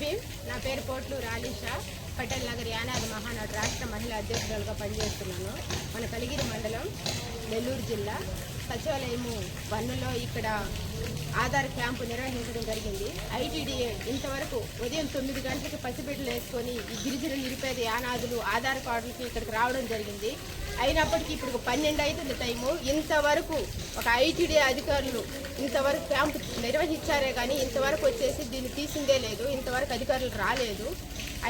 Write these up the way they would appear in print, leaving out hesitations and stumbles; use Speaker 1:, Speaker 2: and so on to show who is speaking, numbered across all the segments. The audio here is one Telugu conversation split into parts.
Speaker 1: భీమ్. నా పేరు పోట్లూరు ఆలీషా. పటేల్ నగర్ యానాది మహానాడు రాష్ట్ర మహిళా అధ్యక్షురాలుగా పనిచేస్తున్నాను. మన కలిగిరి మండలం, నెల్లూరు జిల్లా సచివాలయము 1లో ఇక్కడ ఆధార్ క్యాంపు నిర్వహించడం జరిగింది. ఐటీడీఏ ఇంతవరకు ఉదయం 9 గంటలకు పసిబిడ్డలు వేసుకొని ఈ గిరిజన నిరుపేద యానాదులు ఆధార్ కార్డులకి ఇక్కడికి రావడం జరిగింది. అయినప్పటికీ ఇప్పుడు 12 అవుతుంది టైము. ఇంతవరకు ఒక ఐటీడీ అధికారులు ఇంతవరకు క్యాంపు నిర్వహించారే కానీ ఇంతవరకు వచ్చేసి దీన్ని తీసిందే లేదు. ఇంతవరకు అధికారులు రాలేదు.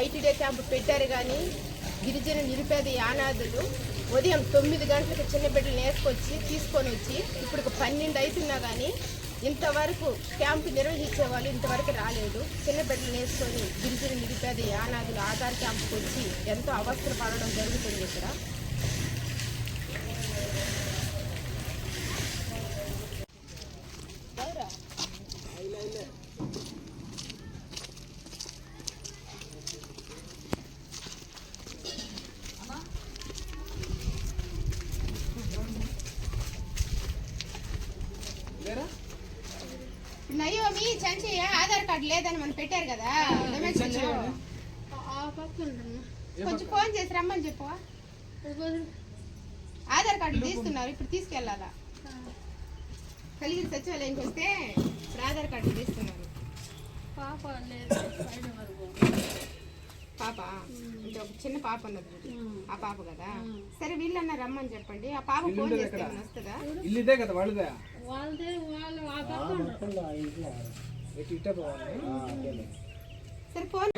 Speaker 1: ఐటీడీ క్యాంపు పెట్టారు కానీ గిరిజన నిరుపేద యానాదులు ఉదయం 9 గంటలకు చిన్న బిడ్డలు నేర్చుకొచ్చి తీసుకొని వచ్చి ఇప్పుడు 12 అవుతున్నా కానీ ఇంతవరకు క్యాంపు నిర్వహించే వాళ్ళు ఇంతవరకు రాలేదు. చిన్న బిడ్డలు నేర్చుకొని గిరిజన నిరుపేద యానాదులు ఆధార్ క్యాంపుకి వచ్చి ఎంతో అవస్థలు పడడం జరుగుతుంది. ఇక్కడ నయ్యోమి చంచయ్య ఆధార్ కార్డు లేదని మనం పెట్టారు కదా, కొంచెం ఫోన్ చేసి రమ్మని చెప్పు. ఆధార్ కార్డు తీస్తున్నారు, ఇప్పుడు తీసుకెళ్ళాలా? కలిగిన సచివాలయంకి వస్తే ఇప్పుడు ఆధార్ కార్డు తీస్తున్నారు. పాప అంటే ఒక చిన్న పాప ఉన్నది, ఆ పాప కదా. సరే వీళ్ళన్నా రమ్మని చెప్పండి. ఆ పాప ఫోన్ చేస్తే వస్తుందా? సరే ఫోన్